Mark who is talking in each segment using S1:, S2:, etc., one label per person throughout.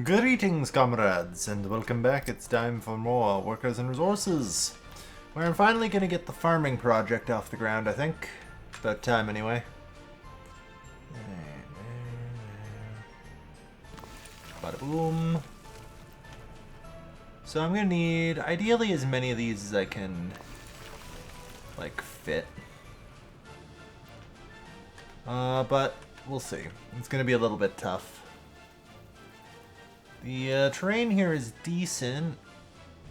S1: Greetings, comrades, and welcome back. It's time for more Workers and Resources, where I'm finally going to get the farming project off the ground, I think. About time, anyway. Bada boom. So I'm going to need, ideally, as many of these as I can, like, fit. But we'll see. It's going to be a little bit tough. The terrain here is decent,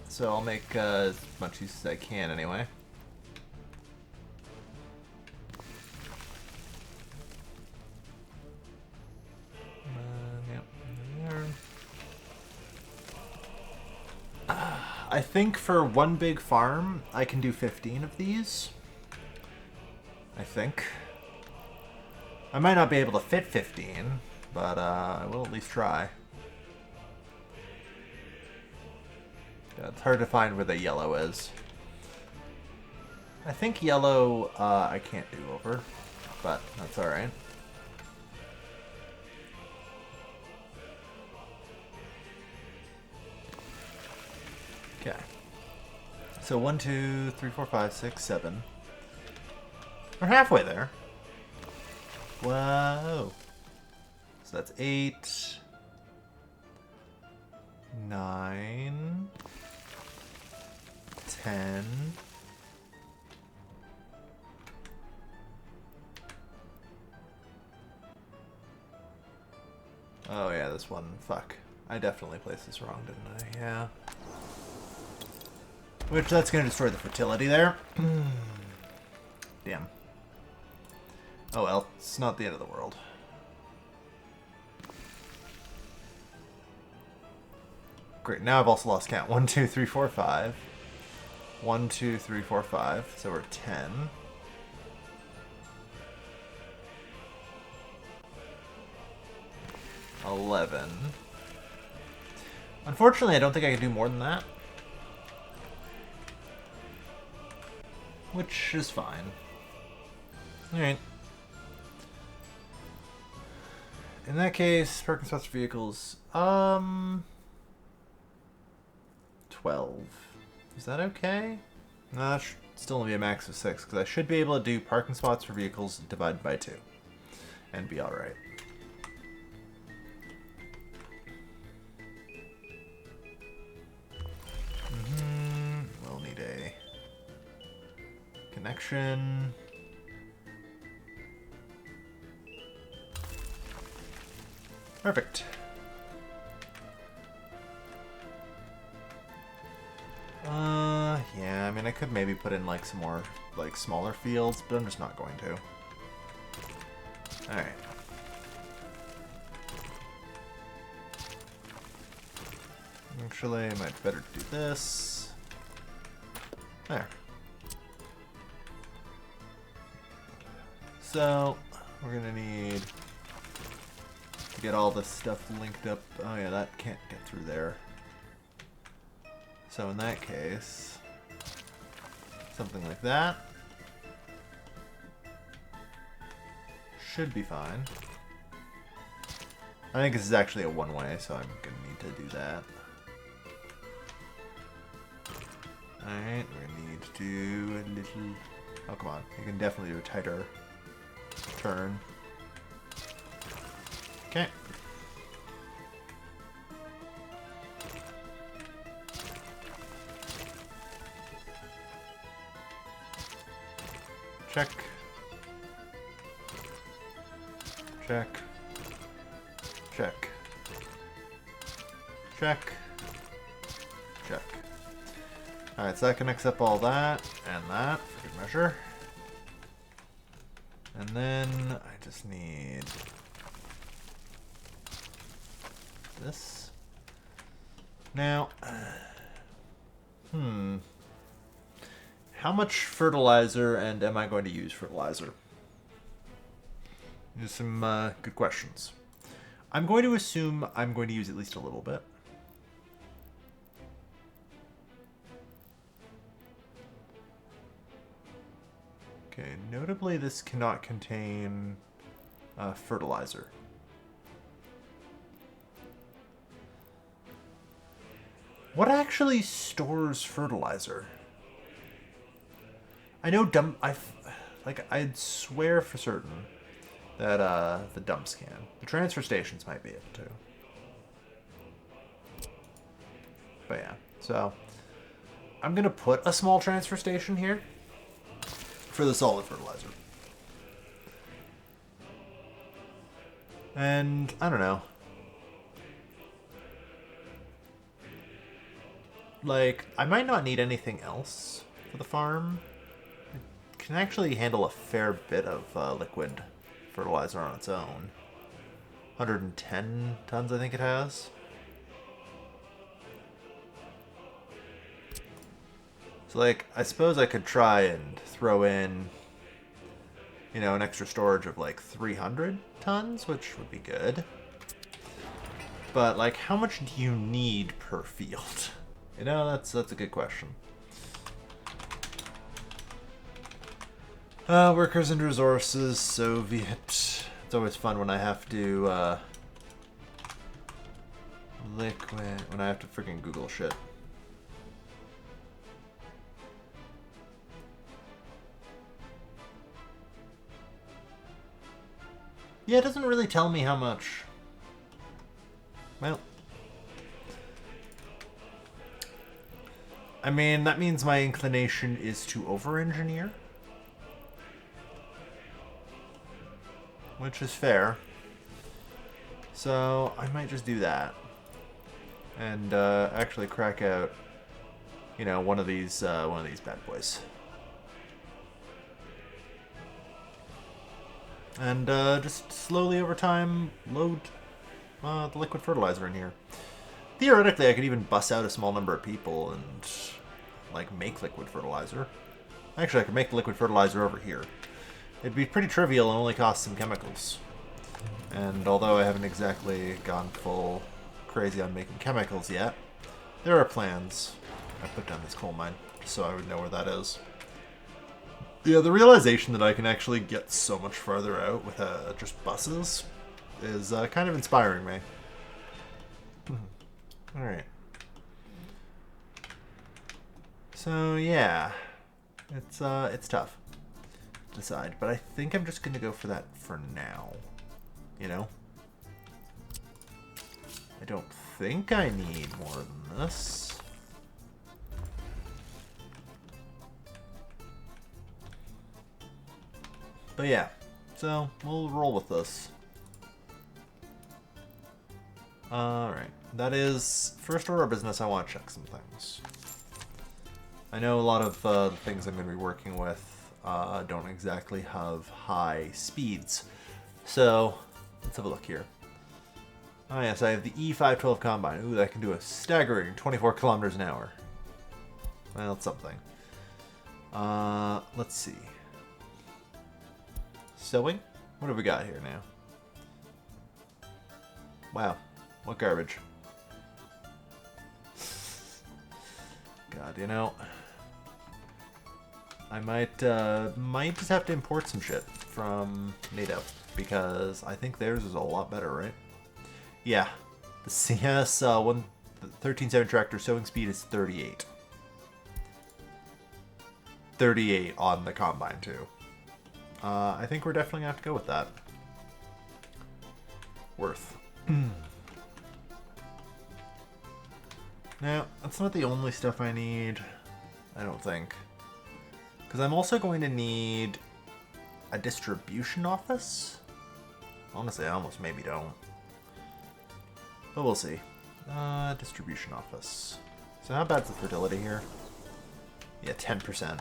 S1: so I'll make as much use as I can anyway. Yep, there. I think for one big farm, I can do 15 of these. I think. I might not be able to fit 15, but I will at least try. Yeah, it's hard to find where the yellow is. I think yellow I can't do over, but that's alright. Okay. So 1, 2, 3, 4, 5, 6, 7. We're halfway there. Whoa. So that's 8, 9, 10. Oh yeah, this one. Fuck. I definitely placed this wrong, didn't I? Yeah. Which, that's going to destroy the fertility there. Damn. Oh well, it's not the end of the world. Great, now I've also lost count. 1, 2, 3, 4, 5. 1, 2, 3, 4, 5. So we're 10. $11. Unfortunately, I don't think I can do more than that. Which is fine. Alright. In that case, parking spots for vehicles. 12. Is that okay? No, that should still only be a max of 6, because I should be able to do parking spots for vehicles divided by 2. And be alright. We'll need a connection. Perfect. Yeah, I mean, I could maybe put in, like, some more, like, smaller fields, but I'm just not going to. Alright. Actually, I might better do this. There. So, we're gonna need to get all this stuff linked up. Oh yeah, that can't get through there. So in that case, something like that should be fine. I think this is actually a one-way, so I'm gonna need to do that. Alright, we're gonna need to do a little... Oh, come on. You can definitely do a tighter turn. Okay. Check. Check. Check. Check. Check. Alright, so that connects up all that and that for good measure. And then I just need this. Now, how much fertilizer, and am I going to use fertilizer? These are some good questions. I'm going to assume I'm going to use at least a little bit. Okay, notably this cannot contain fertilizer. What actually stores fertilizer? I know I'd swear for certain that the dumps can. The transfer stations might be able to. But yeah, so I'm gonna put a small transfer station here for the solid fertilizer. And I don't know. Like, I might not need anything else for the farm. It can actually handle a fair bit of liquid fertilizer on its own. 110 tons, I think it has. So, like, I suppose I could try and throw in, you know, an extra storage of like 300 tons, which would be good. But, like, how much do you need per field? You know, that's a good question. Workers and resources, Soviet. It's always fun when I have to, when I have to freaking Google shit. Yeah, it doesn't really tell me how much. Well, I mean, that means my inclination is to over-engineer. Which is fair. So, I might just do that. And, actually crack out, you know, one of these bad boys. And, just slowly over time, load the liquid fertilizer in here. Theoretically, I could even bus out a small number of people and, like, make liquid fertilizer. Actually, I could make the liquid fertilizer over here. It'd be pretty trivial and only cost some chemicals. And although I haven't exactly gone full crazy on making chemicals yet, there are plans. I put down this coal mine just so I would know where that is. Yeah, the realization that I can actually get so much farther out with just buses is kind of inspiring me. Alright. So, yeah. It's tough to decide, but I think I'm just going to go for that for now. You know? I don't think I need more than this. But yeah, so we'll roll with this. Alright, that is first order of business. I want to check some things. I know a lot of the things I'm going to be working with don't exactly have high speeds. So, let's have a look here. Oh yes, I have the E512 Combine. Ooh, that can do a staggering 24 kilometers an hour. Well, it's something. Let's see. Sewing? What have we got here now? Wow, what garbage. God, you know, I might just have to import some shit from NATO, because I think theirs is a lot better, right? Yeah, the CS 13.7 tractor sewing speed is 38. 38 on the Combine, too. I think we're definitely going to have to go with that. Worth. Now, that's not the only stuff I need, I don't think. Because I'm also going to need a distribution office? Honestly, I almost maybe don't. But we'll see. Distribution office. So how bad's the fertility here? Yeah, 10%.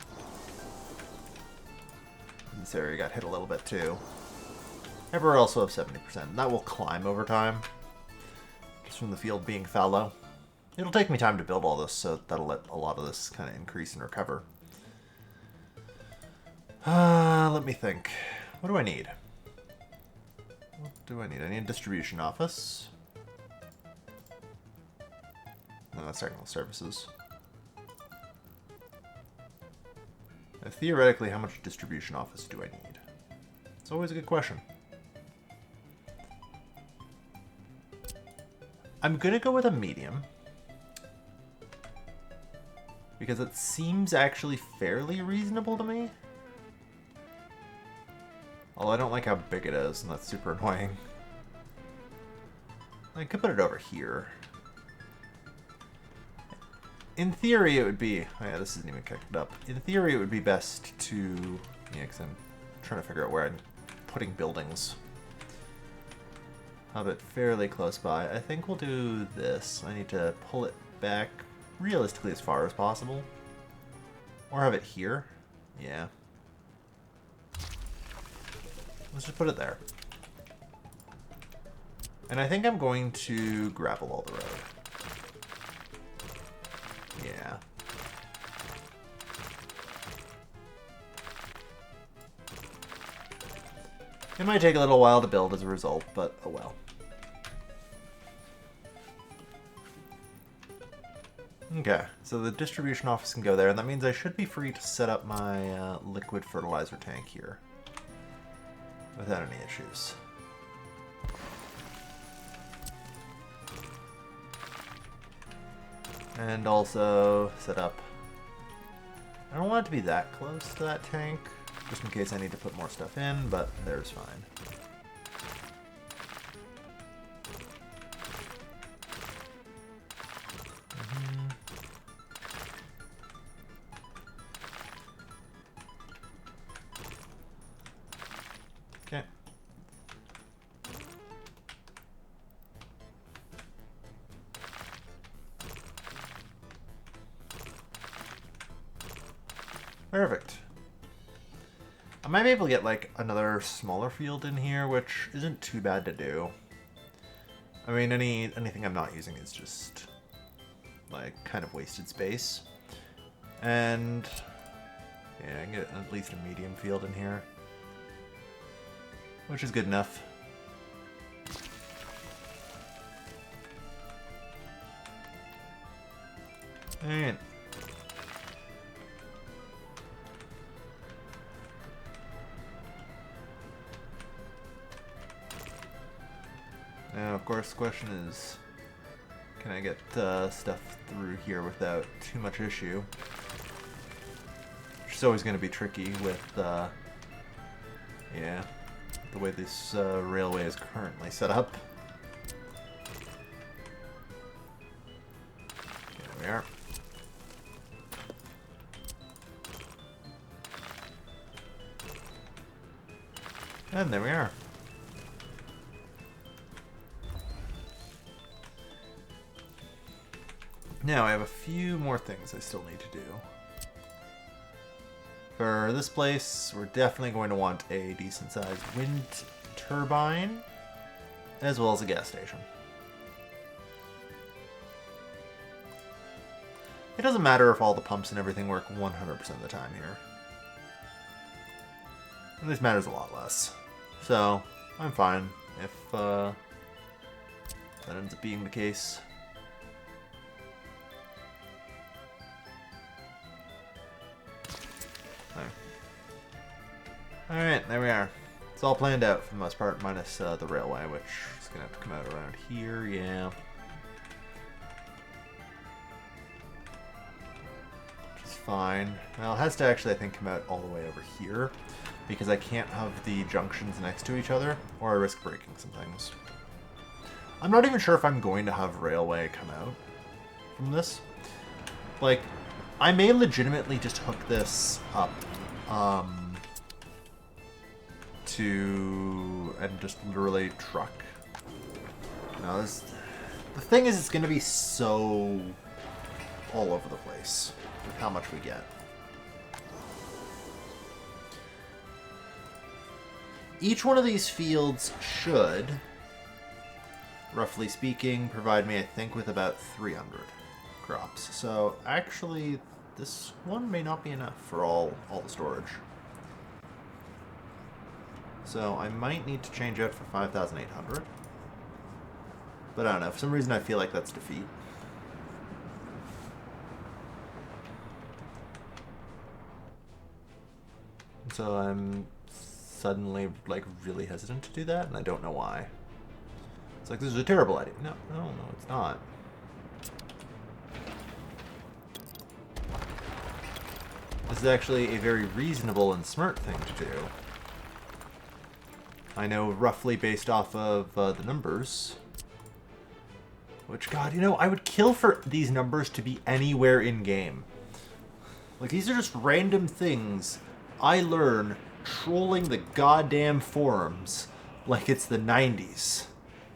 S1: This area got hit a little bit too. Everywhere else will have 70%. That will climb over time. Just from the field being fallow. It'll take me time to build all this, so that'll let a lot of this kind of increase and recover. Let me think. What do I need? What do I need? I need a distribution office. No, that's technical services. Now, theoretically, how much distribution office do I need? It's always a good question. I'm gonna go with a medium. Because it seems actually fairly reasonable to me. Although I don't like how big it is, and that's super annoying. I could put it over here. In theory, it would be... Oh yeah, this isn't even kicked up. In theory, it would be best to... Yeah, because I'm trying to figure out where I'm putting buildings. Have it fairly close by. I think we'll do this. I need to pull it back realistically as far as possible. Or have it here. Yeah. Let's just put it there. And I think I'm going to gravel all the road. Yeah. It might take a little while to build as a result, but oh well. Okay, so the distribution office can go there, and that means I should be free to set up my liquid fertilizer tank here without any issues. And also set up... I don't want it to be that close to that tank, just in case I need to put more stuff in, but there's fine. Okay. Perfect. I might be able to get like another smaller field in here, which isn't too bad to do. I mean, anything I'm not using is just like kind of wasted space. And yeah, I can get at least a medium field in here, which is good enough. Alright. Now, of course, the question is, can I get stuff through here without too much issue? Which is always going to be tricky with, yeah, the way this railway is currently set up. There we are. And there we are. Now, I have a few more things I still need to do. For this place, we're definitely going to want a decent-sized wind turbine, as well as a gas station. It doesn't matter if all the pumps and everything work 100% of the time here. And this matters a lot less. So, I'm fine if that ends up being the case. Alright, there we are. It's all planned out for the most part, minus the railway, which is going to have to come out around here, yeah. Which is fine. Well, it has to actually, I think, come out all the way over here, because I can't have the junctions next to each other, or I risk breaking some things. I'm not even sure if I'm going to have railway come out from this. Like, I may legitimately just hook this up, and just literally truck. No, the thing is, it's going to be so all over the place with how much we get. Each one of these fields should, roughly speaking, provide me, I think, with about 300 crops. So actually, this one may not be enough for all the storage. So I might need to change out for 5,800. But I don't know, for some reason I feel like that's defeat. So I'm suddenly like really hesitant to do that, and I don't know why. It's like, this is a terrible idea. No, it's not. This is actually a very reasonable and smart thing to do. I know roughly based off of the numbers. Which, God, you know, I would kill for these numbers to be anywhere in-game. Like, these are just random things I learn trolling the goddamn forums like it's the 90s.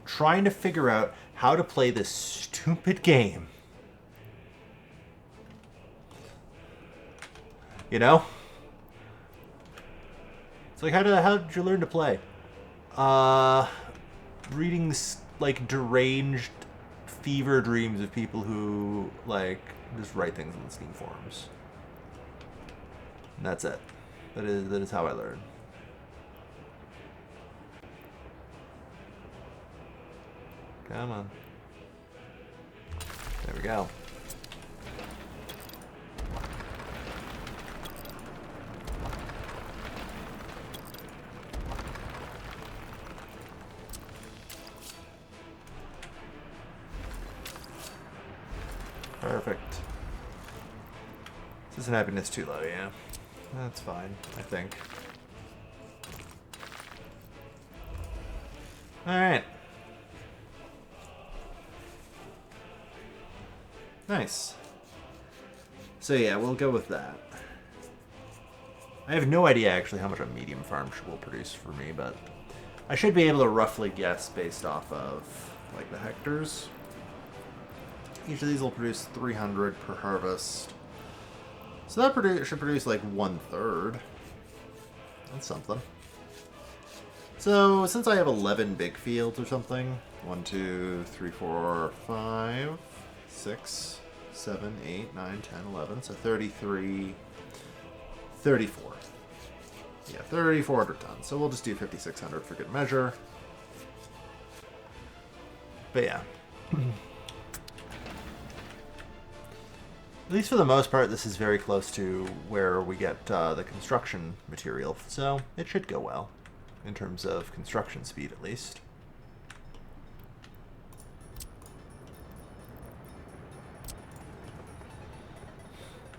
S1: Trying to figure out how to play this stupid game. You know? It's like, how did you learn to play? Reading, like, deranged fever dreams of people who, like, just write things in the Steam forums. And that's it. That is how I learn. Come on. There we go. Perfect. This isn't happiness too low, yeah. That's fine, I think. Alright. Nice. So yeah, we'll go with that. I have no idea actually how much a medium farm will produce for me, but I should be able to roughly guess based off of like the hectares. Each of these will produce 300 per harvest. So that should produce like 1/3. That's something. So since I have 11 big fields or something, 1, 2, 3, 4, 5, 6, 7, 8, 9, 10, 11. So 33, 34. Yeah, 3,400 tons. So we'll just do 5,600 for good measure. But yeah. At least for the most part, this is very close to where we get the construction material, so it should go well, in terms of construction speed at least.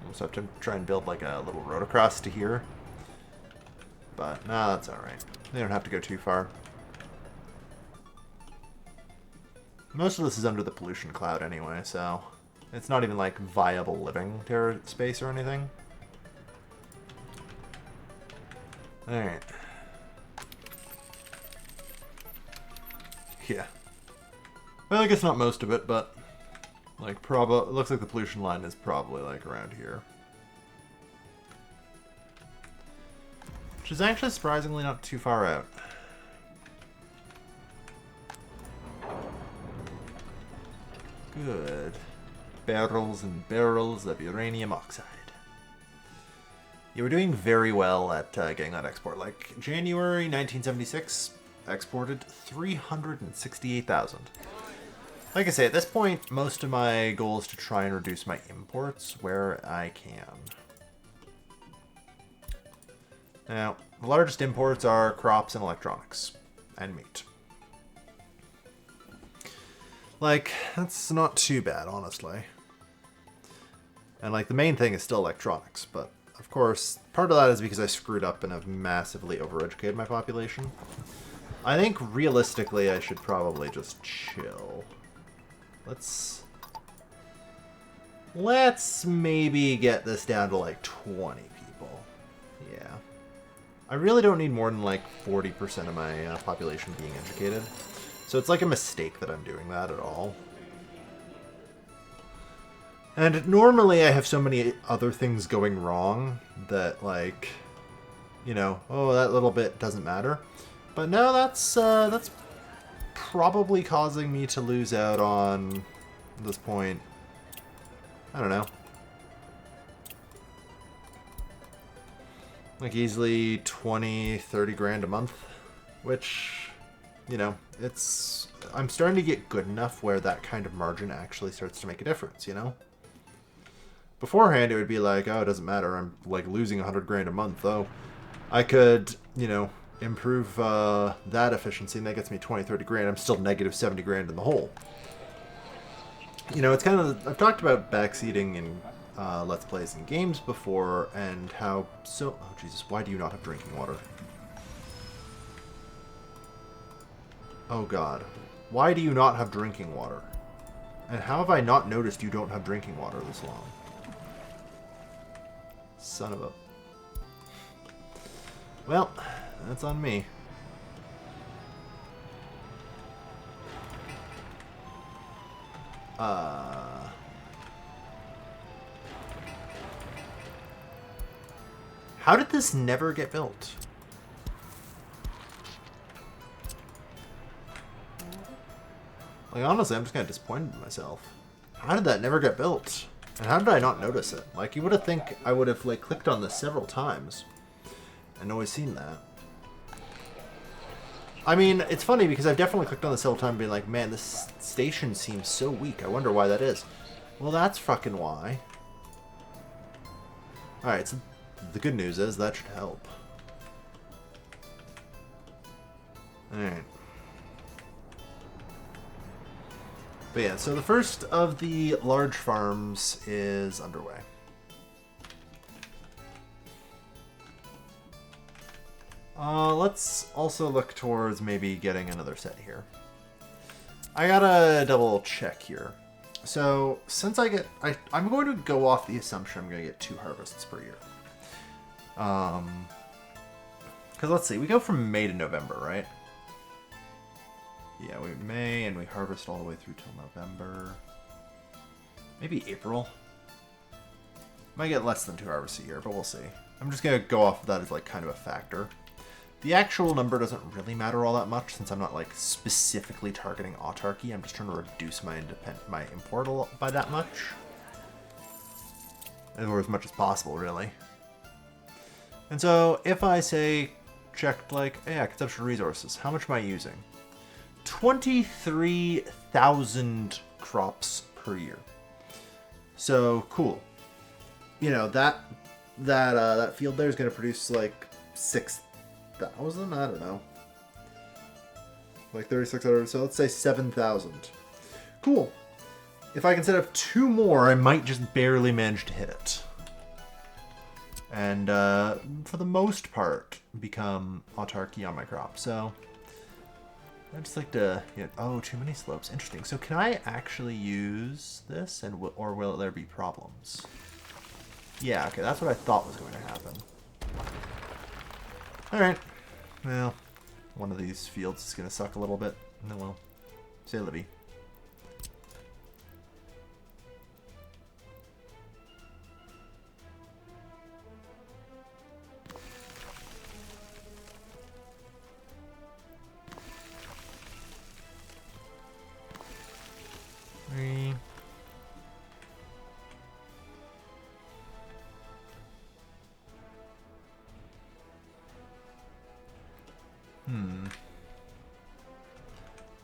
S1: Also have to try and build like a little road across to here. But, no, that's alright. They don't have to go too far. Most of this is under the pollution cloud anyway, so it's not even like viable living space or anything. Alright. Yeah. Well, I guess not most of it, but like it looks like the pollution line is probably like around here. Which is actually surprisingly not too far out. Good. Barrels and barrels of uranium oxide. You were doing very well at getting that export. Like, January 1976, exported 368,000. Like I say, at this point, most of my goal is to try and reduce my imports where I can. Now, the largest imports are crops and electronics. And meat. Like, that's not too bad, honestly. And, like, the main thing is still electronics, but, of course, part of that is because I screwed up and have massively overeducated my population. I think, realistically, I should probably just chill. Let's maybe get this down to, like, 20 people. Yeah. I really don't need more than, like, 40% of my population being educated. So it's like a mistake that I'm doing that at all. And normally I have so many other things going wrong that, like, you know, oh, that little bit doesn't matter. But no, that's probably causing me to lose out on, at this point, I don't know, like easily 20, 30 grand a month, which, you know, I'm starting to get good enough where that kind of margin actually starts to make a difference, you know? Beforehand, it would be like, oh, it doesn't matter. I'm, like, losing 100 grand a month, though. I could, you know, improve that efficiency, and that gets me 20, 30 grand. I'm still negative 70 grand in the hole. You know, it's kind of... I've talked about backseating in Let's Plays and games before, and how so... Oh, Jesus, why do you not have drinking water? Oh, God. Why do you not have drinking water? And how have I not noticed you don't have drinking water this long? Son of a... Well, that's on me. How did this never get built? Like, honestly, I'm just kind of disappointed in myself. How did that never get built? And how did I not notice it? Like, you would have think I would have, like, clicked on this several times and always seen that. I mean, it's funny because I've definitely clicked on this several times and been like, man, this station seems so weak. I wonder why that is. Well, that's fucking why. Alright, so the good news is that should help. Alright. But yeah, so the first of the large farms is underway. Let's also look towards maybe getting another set here. I gotta double check here. So, since I get... I'm going to go off the assumption I'm going to get 2 harvests per year. Because let's see, we go from May to November, right? Yeah, we May, and we harvest all the way through till November. Maybe April. Might get less than 2 harvests a year, but we'll see. I'm just going to go off of that as like kind of a factor. The actual number doesn't really matter all that much since I'm not like specifically targeting autarky. I'm just trying to reduce my import by that much. Or as much as possible, really. And so if I say, checked like, yeah, consumption resources, how much am I using? 23,000 crops per year. So cool. You know, that field there is going to produce like 6,000. I don't know. Like 3,600. So let's say 7,000. Cool. If I can set up 2 more, I might just barely manage to hit it. And for the most part, become autarky on my crop. So I just like to get... Oh, too many slopes. Interesting. So can I actually use this, and or will there be problems? Yeah, okay, that's what I thought was going to happen. Alright. Well, one of these fields is going to suck a little bit. No, well, say Libby.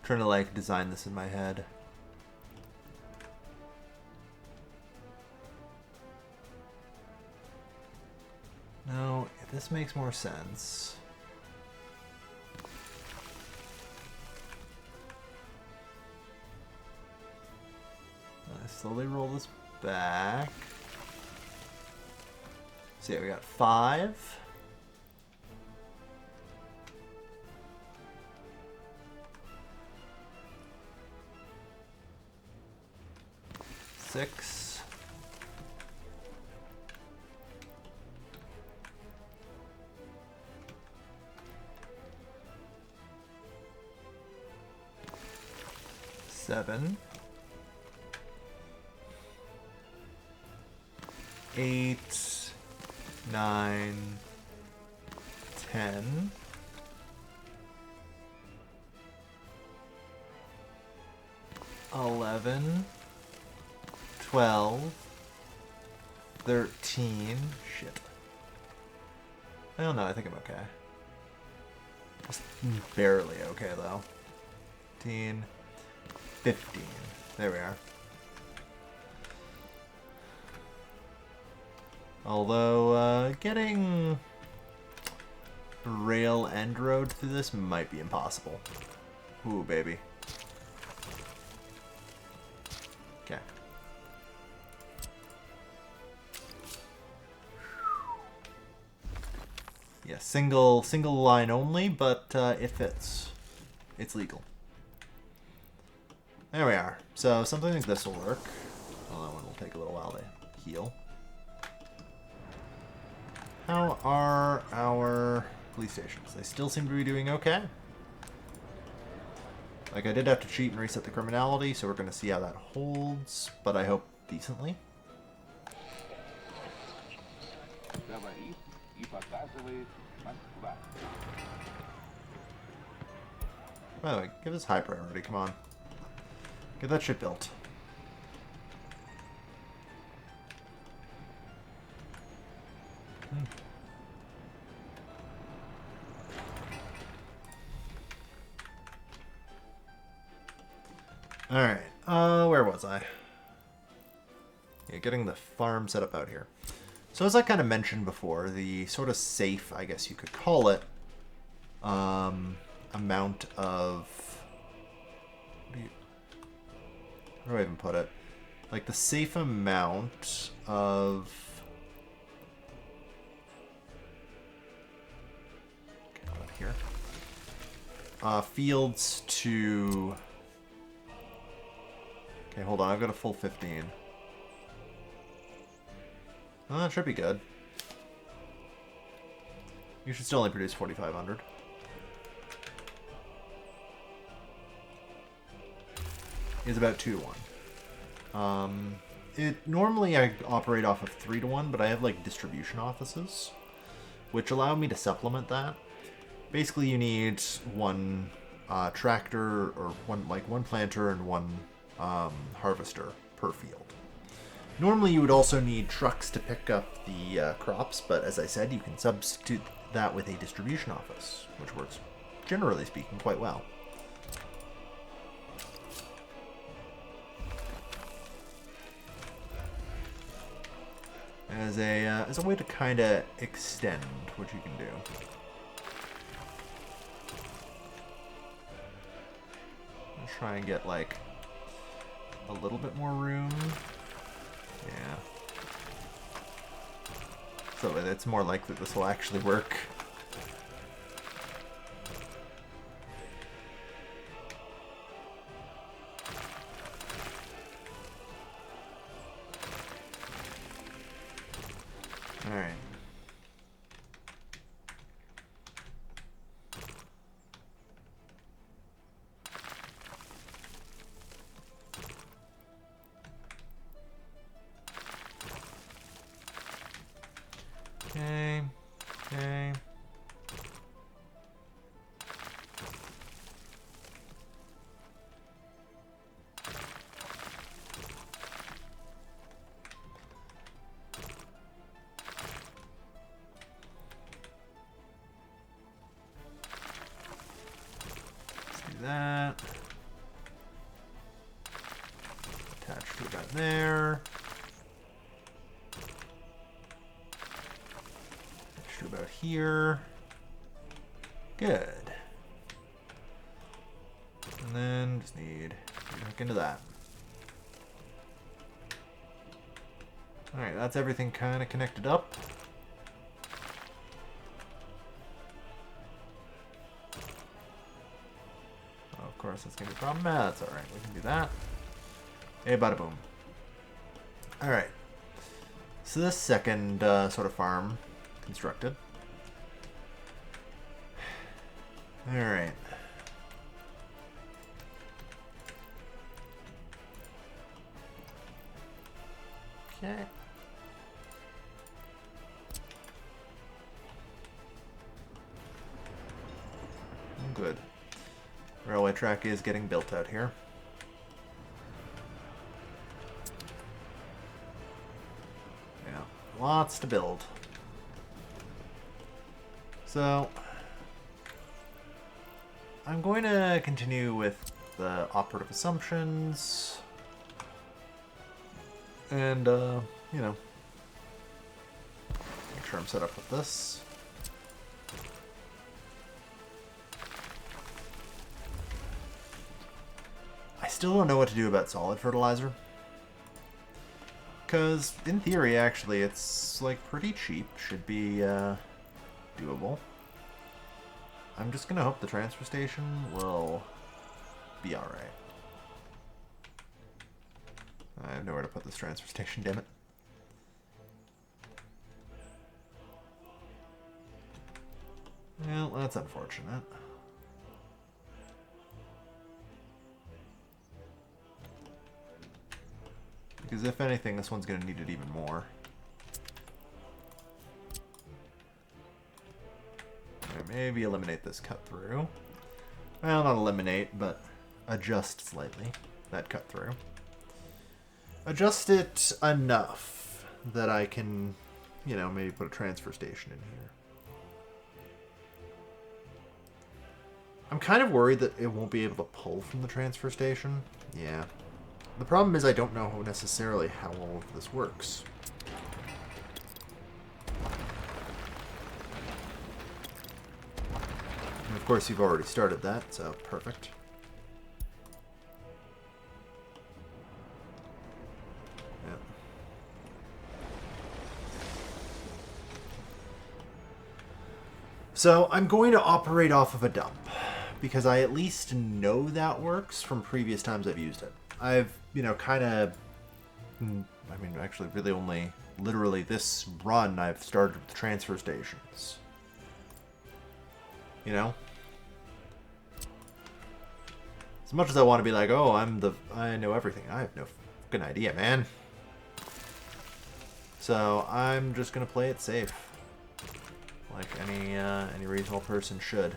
S1: Trying to like design this in my head. No, this makes more sense. I slowly roll this back. So yeah, we got 5. Six. Seven. 8, 9, 10. 11. 12, 13, shit. I don't know, I think I'm okay. Just barely okay, though. 14, 15. There we are. Although, getting rail and road through this might be impossible. Ooh, baby. Okay. single line only, but it fits. It's legal. There we are. So something like this will work. Well, that one will take a little while to heal. How are our police stations? They still seem to be doing okay. Like, I did have to cheat and reset the criminality, so we're going to see how that holds, but I hope decently. By the way, give us high priority, come on. Get that shit built. Alright, where was I? Yeah, getting the farm set up out here. So as I kind of mentioned before, the sort of safe, I guess you could call it, amount of... How do I even put it? Like the safe amount of... Okay, hold on here. Fields to... Okay, hold on, I've got a full 15. Oh, that should be good. You should still only produce 4,500. Is about 2 to 1. Normally I operate off of 3 to 1, but I have like distribution offices, which allow me to supplement that. Basically, you need one tractor or one planter and one harvester per field. Normally, you would also need trucks to pick up the crops, but as I said, you can substitute that with a distribution office, which works, generally speaking, quite well. As a way to kind of extend what you can do. I'll try and get like a little bit more room. Yeah. So it's more likely this will actually work. Alright. Okay. Okay. That. Attach to that there. Attach to about here. Good. And then just need to hook into that. Alright, that's everything kind of connected up. Of course, that's going to be a problem. That's alright. We can do that. Hey, bada boom. Alright. So this second sort of farm constructed. Alright. Okay. Good. Railway track is getting built out here. Yeah, lots to build. So, I'm going to continue with the operative assumptions. And, you know, make sure I'm set up with this. I still don't know what to do about solid fertilizer. Because, in theory, actually, it's, like, pretty cheap. Should be, doable. I'm just gonna hope the transfer station will be alright. I have nowhere to put this transfer station, damn it. Well, that's unfortunate. Because if anything, this one's gonna need it even more. Maybe eliminate this cut through. Well, not eliminate, but adjust slightly that cut through. Adjust it enough that I can, you know, maybe put a transfer station in here. I'm kind of worried that it won't be able to pull from the transfer station. Yeah. The problem is I don't know necessarily how all of this works. And of course, you've already started that, so perfect. Yep. So I'm going to operate off of a dump, because I at least know that works from previous times I've used it. I've, you know, kind of, I mean, actually really only, literally this run I've started with the transfer stations. You know? As much as I want to be like, oh, I know everything. I have no fucking idea, man. So I'm just gonna play it safe, like any reasonable person should.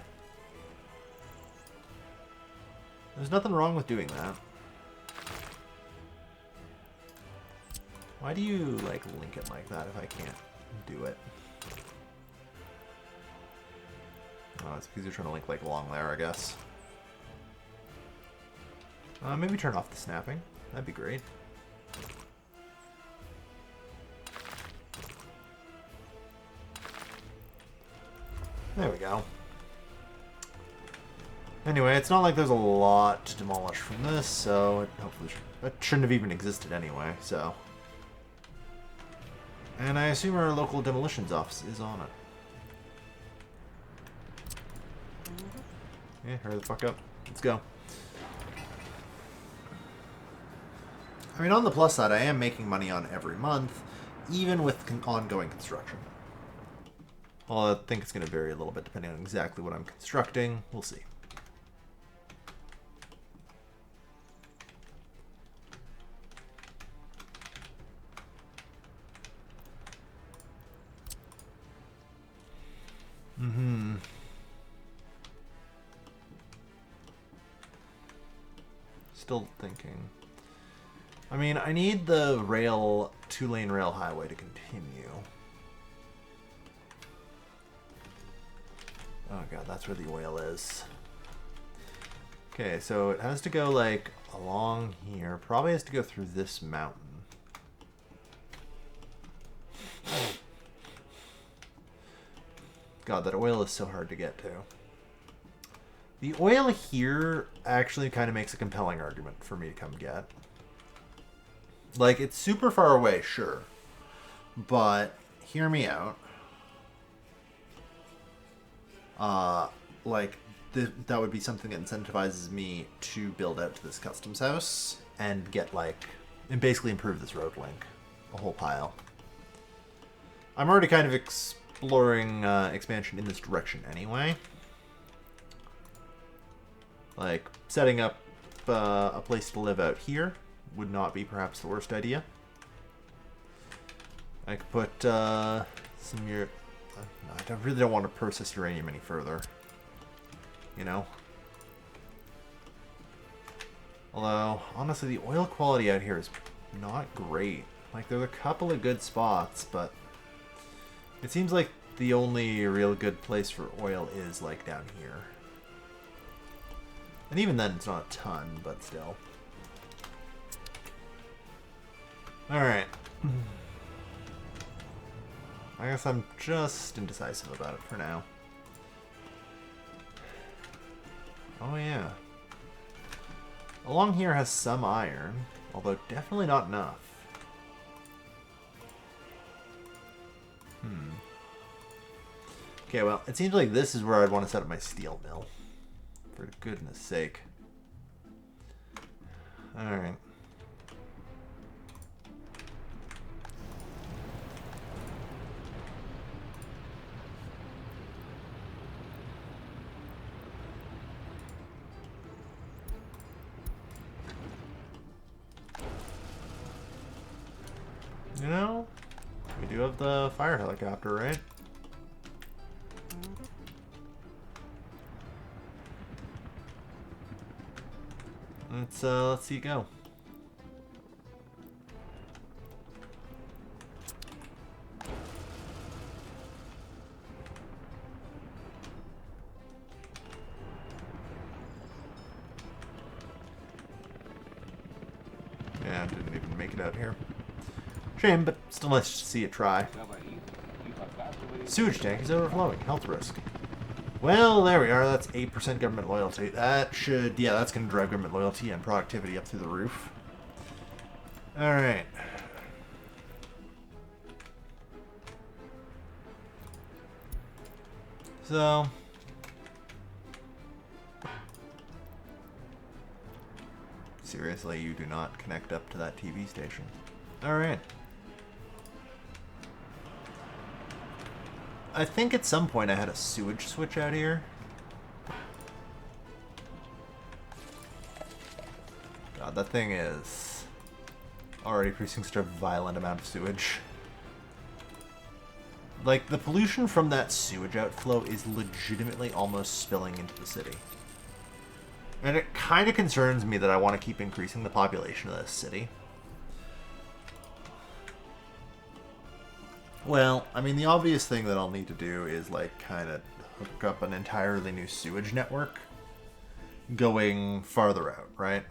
S1: There's nothing wrong with doing that. Why do you like link it like that if I can't do it? Oh, it's because you're trying to link like along there, I guess. Maybe turn off the snapping. That'd be great. There we go. Anyway, it's not like there's a lot to demolish from this, so it hopefully it shouldn't have even existed anyway, so. And I assume our local demolitions office is on it. Yeah, hurry the fuck up. Let's go. I mean, on the plus side, I am making money on every month, even with ongoing construction. Well, I think it's going to vary a little bit depending on exactly what I'm constructing. We'll see. Still thinking. I mean, I need the rail, 2-lane rail highway to continue. Oh god, that's where the oil is. Okay, so it has to go like along here. Probably has to go through this mountain. God, that oil is so hard to get to. The oil here actually kind of makes a compelling argument for me to come get. Like, it's super far away, sure. But, hear me out. That would be something that incentivizes me to build out to this customs house and get, and basically improve this road link a whole pile. I'm already kind of exploring expansion in this direction anyway. Like, setting up a place to live out here would not be perhaps the worst idea. I could put I really don't want to process uranium any further. You know? Although, honestly, the oil quality out here is not great. Like, there's a couple of good spots, but it seems like the only real good place for oil is, like, down here. And even then, it's not a ton, but still. Alright. I guess I'm just indecisive about it for now. Oh yeah. Along here has some iron, although definitely not enough. Okay, well, it seems like this is where I'd want to set up my steel mill. For goodness sake. Alright. You know, we do have the fire helicopter, right? Let's see it go. Yeah, didn't even make it out here. Shame, but still nice to see it try. Sewage tank is overflowing. Health risk. Well, there we are. That's 8% government loyalty. That should... Yeah, that's going to drive government loyalty and productivity up through the roof. Alright. So... Seriously, you do not connect up to that TV station. Alright. I think at some point I had a sewage switch out here. God, that thing is already producing such a violent amount of sewage. Like, the pollution from that sewage outflow is legitimately almost spilling into the city. And it kind of concerns me that I want to keep increasing the population of this city. Well, I mean, the obvious thing that I'll need to do is, like, kind of hook up an entirely new sewage network going farther out, right?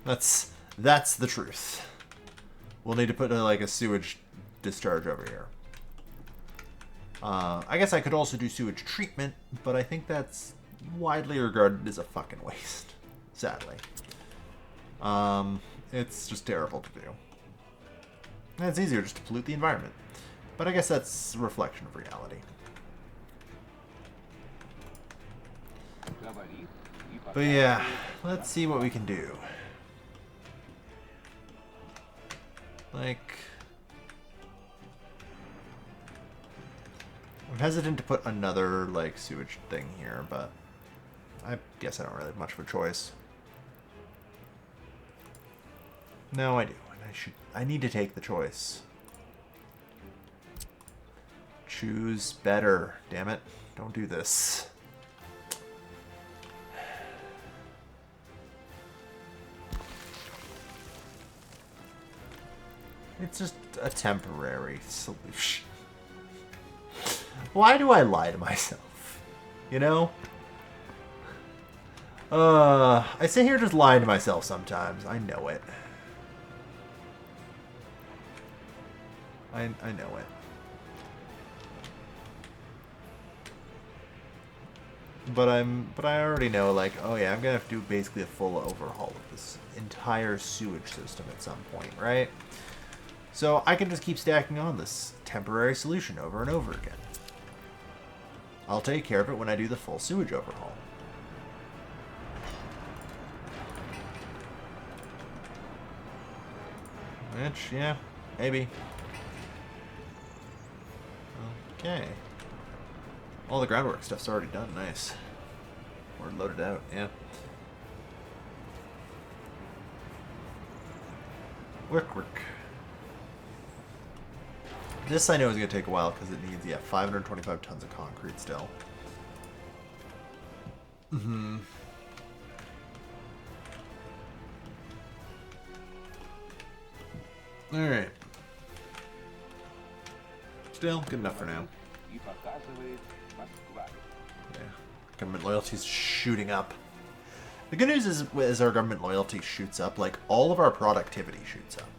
S1: That's the truth. We'll need to put, like, a sewage discharge over here. I guess I could also do sewage treatment, but I think that's widely regarded as a fucking waste, sadly. It's just terrible to do. And it's easier just to pollute the environment. But I guess that's a reflection of reality. But yeah, let's see what we can do. Like... I'm hesitant to put another, like, sewage thing here, but I guess I don't really have much of a choice. No, I do. And I need to take the choice. Choose better. Damn it. Don't do this. It's just a temporary solution. Why do I lie to myself? You know? I sit here just lying to myself sometimes. I know it. I know it. But I already know, like, oh yeah, I'm gonna have to do basically a full overhaul of this entire sewage system at some point, right? So I can just keep stacking on this temporary solution over and over again. I'll take care of it when I do the full sewage overhaul. Which, yeah, maybe. Okay. All the groundwork stuff's already done. Nice. Or loaded out, yeah. Work. This I know is going to take a while because it needs, yeah, 525 tons of concrete still. Alright. Still, good enough for now. Yeah. Government loyalty's shooting up. The good news is, as our government loyalty shoots up, like, all of our productivity shoots up.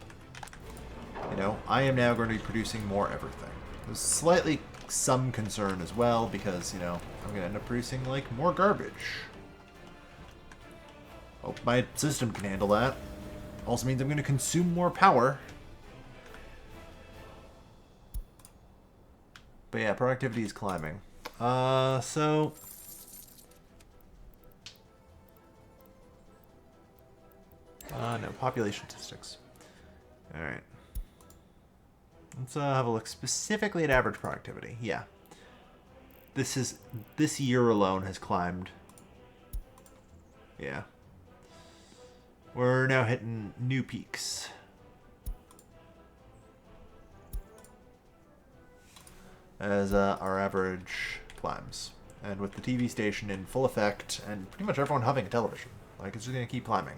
S1: You know, I am now going to be producing more everything. There's slightly some concern as well, because, you know, I'm going to end up producing, like, more garbage. Hope my system can handle that. Also means I'm going to consume more power. But yeah, productivity is climbing. So... no, population statistics. Alright. Let's have a look specifically at average productivity. Yeah. This year alone has climbed. Yeah. We're now hitting new peaks. As our average climbs. And with the TV station in full effect, and pretty much everyone having a television. Like, it's just going to keep climbing.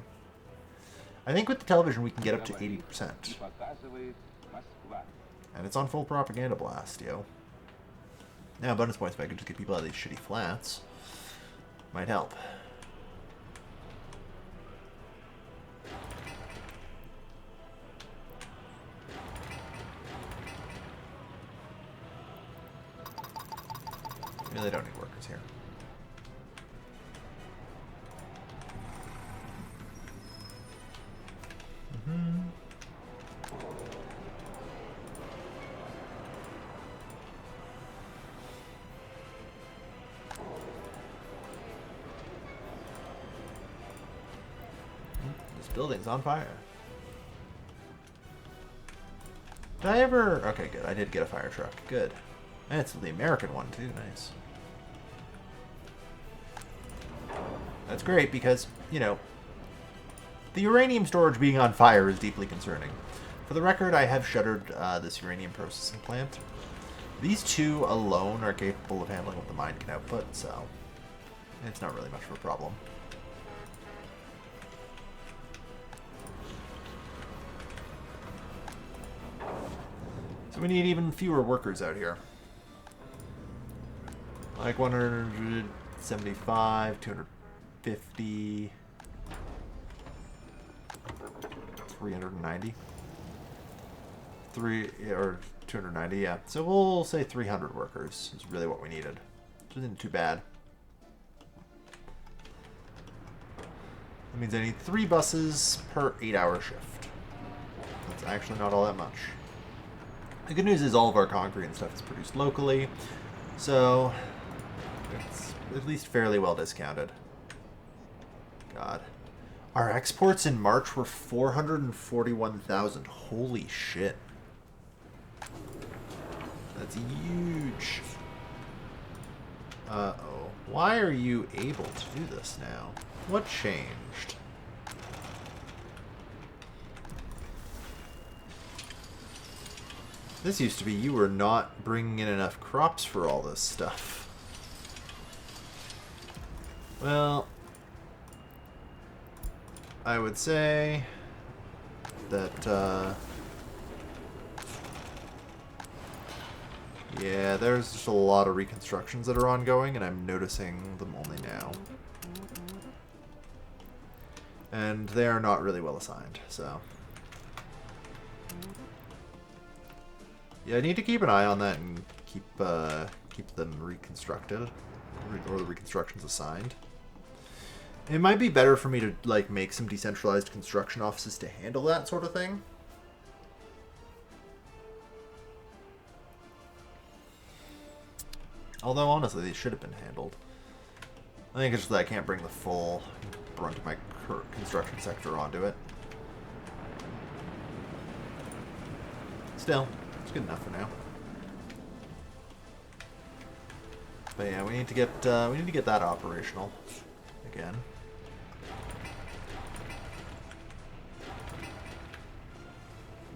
S1: I think with the television we can get up to 80%. And it's on full propaganda blast, yo. Now, bonus points if I could just get people out of these shitty flats. Might help. Really don't need workers here. This building's on fire. Did I ever... Okay, good. I did get a fire truck. Good. And it's the American one, too. Nice. That's great because, you know, the uranium storage being on fire is deeply concerning. For the record, I have shuttered this uranium processing plant. These two alone are capable of handling what the mine can output, so it's not really much of a problem. So we need even fewer workers out here. Like 175, 250, 390. Or 290, yeah. So we'll say 300 workers is really what we needed. Which isn't too bad. That means I need 3 buses per 8-hour shift. That's actually not all that much. The good news is all of our concrete and stuff is produced locally, so it's at least fairly well discounted. God. Our exports in March were 441,000. Holy shit. That's huge. Uh-oh. Why are you able to do this now? What changed? This used to be you were not bringing in enough crops for all this stuff. Well, I would say that, yeah, there's just a lot of reconstructions that are ongoing, and I'm noticing them only now. And they are not really well assigned, so... Yeah, I need to keep an eye on that and keep them reconstructed, or the reconstructions assigned. It might be better for me to like make some decentralized construction offices to handle that sort of thing. Although honestly, they should have been handled. I think it's just that I can't bring the full brunt of my construction sector onto it. Still. Good enough for now. But yeah, we need to get that operational again.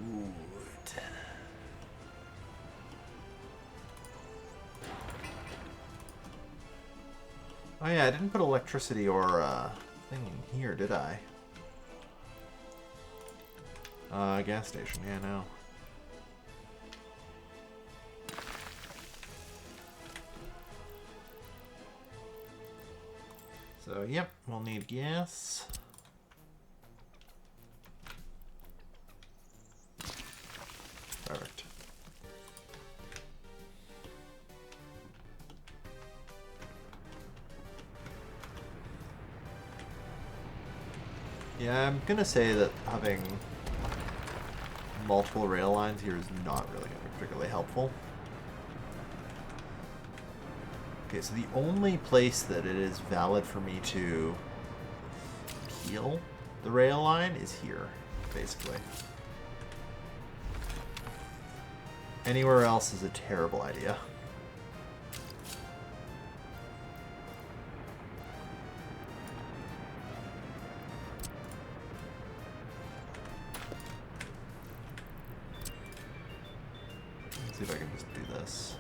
S1: Wood. Oh yeah, I didn't put electricity or thing in here, did I? Gas station. Yeah, no. So, yep, we'll need gas. Perfect. Yeah, I'm gonna say that having multiple rail lines here is not really gonna be particularly helpful. Okay, so the only place that it is valid for me to peel the rail line is here, basically. Anywhere else is a terrible idea. Let's see if I can just do this.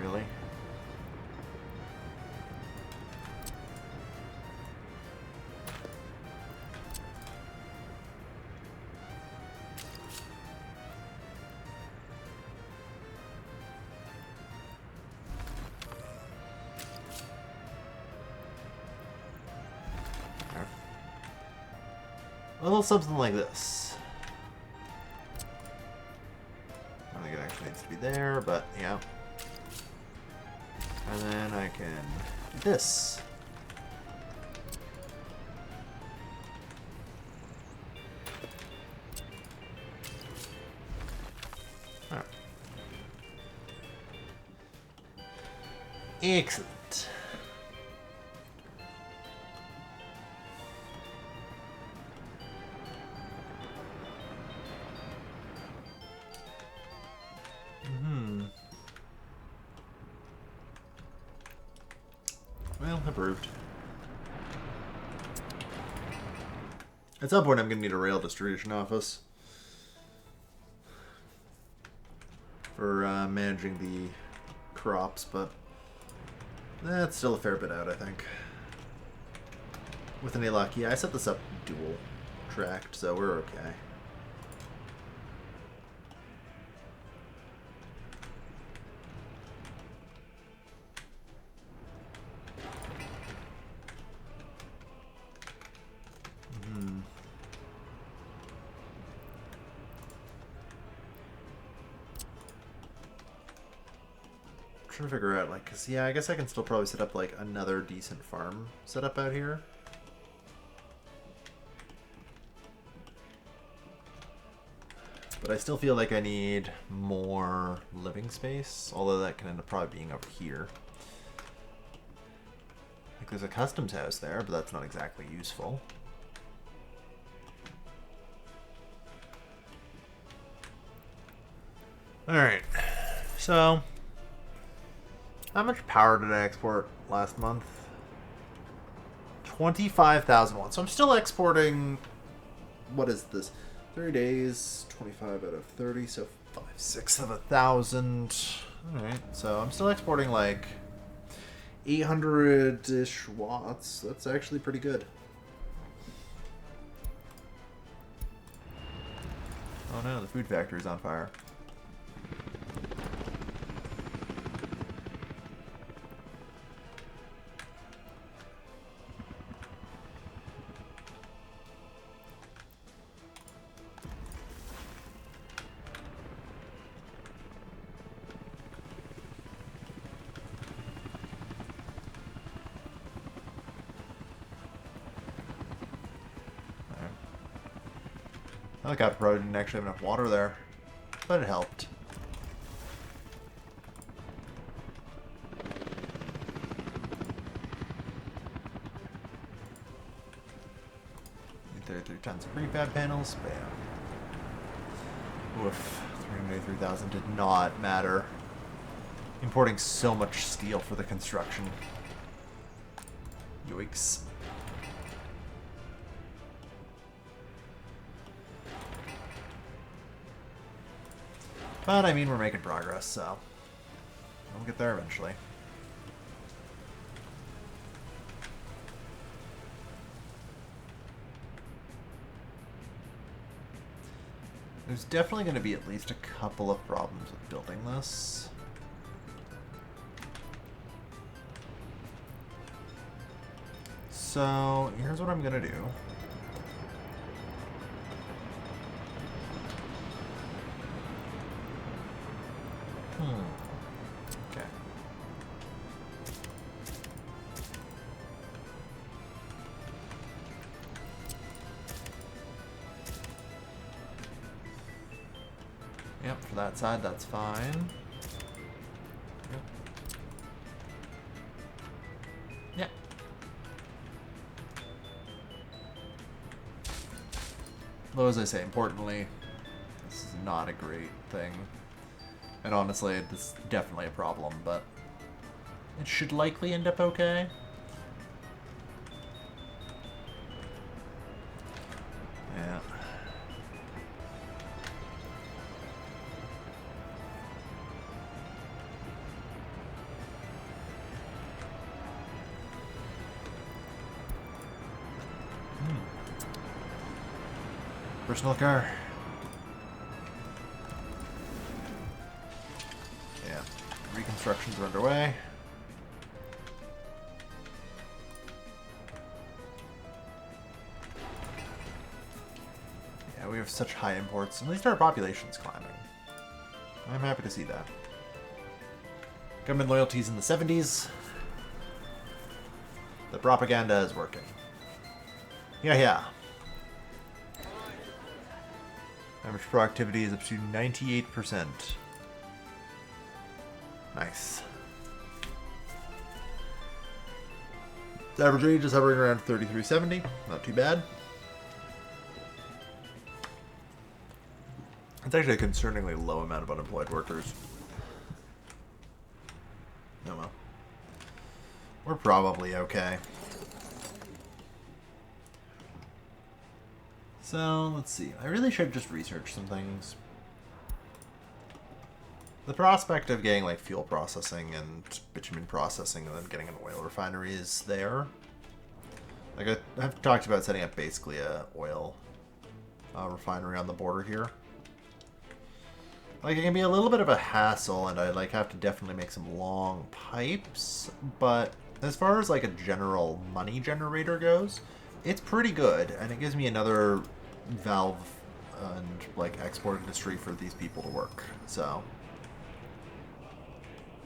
S1: Really? A little something like this. I don't think it actually needs to be there, but yeah. And then I can do this. Alright. Excellent. Well, approved. At some point, I'm going to need a rail distribution office for managing the crops, but that's still a fair bit out, I think. With any luck, yeah, I set this up dual tracked, so we're okay. Trying to figure out, like, cause yeah, I guess I can still probably set up like another decent farm setup out here. But I still feel like I need more living space, although that can end up probably being over here. Like, there's a customs house there, but that's not exactly useful. Alright, so how much power did I export last month? 25,000 watts. So I'm still exporting, what is this? 30 days, 25 out of 30, so 5/6 of 1,000. Alright, so I'm still exporting like 800-ish watts. That's actually pretty good. Oh no, the food factory's on fire. I think I probably didn't actually have enough water there, but it helped. Need 33 tons of prefab panels, bam. Oof, 383,000 did not matter. Importing so much steel for the construction. Yoicks. But, I mean, we're making progress, so we'll get there eventually. There's definitely going to be at least a couple of problems with building this. So, here's what I'm going to do. Okay. Yep, for that side, that's fine. Yep. Though, as I say, importantly, this is not a great thing. And honestly, this is definitely a problem, but it should likely end up okay. Yeah. Personal car. Yeah. Reconstructions are underway. Yeah, we have such high imports. At least our population's climbing. I'm happy to see that. Government loyalties in the 70s. The propaganda is working. Yeah, yeah. Average productivity is up to 98%. Nice. The average age is hovering around 3370. Not too bad. It's actually a concerningly low amount of unemployed workers. Oh well. We're probably okay. So, let's see. I really should just research some things. The prospect of getting, like, fuel processing and bitumen processing and then getting an oil refinery is there. Like, I've talked about setting up basically a oil refinery on the border here. Like, it can be a little bit of a hassle, and I, like, have to definitely make some long pipes, but as far as, like, a general money generator goes, it's pretty good, and it gives me another valve and, like, export industry for these people to work. So,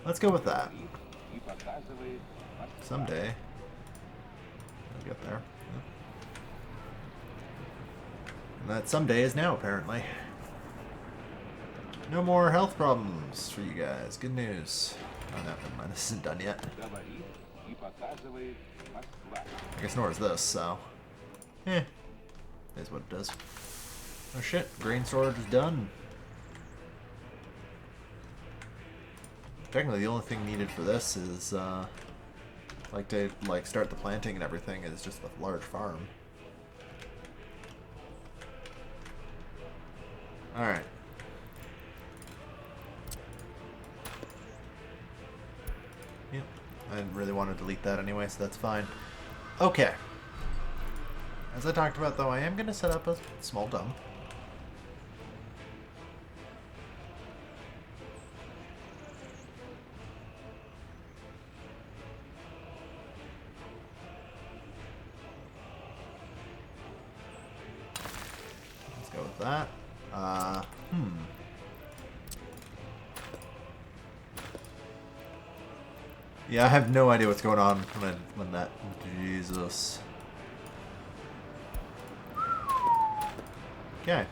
S1: let's go with that. Someday. I'll get there. And that someday is now, apparently. No more health problems for you guys. Good news. Oh, no, never mind. This isn't done yet. I guess nor is this, so... Eh. Is what it does. Oh shit, grain storage is done. Technically, the only thing needed for this is, like, to, like, start the planting and everything is just the large farm. Alright. Yep. I didn't really want to delete that anyway, so that's fine. Okay. As I talked about, though, I am going to set up a small dump. Let's go with that. Yeah, I have no idea what's going on when that... Jesus. Okay.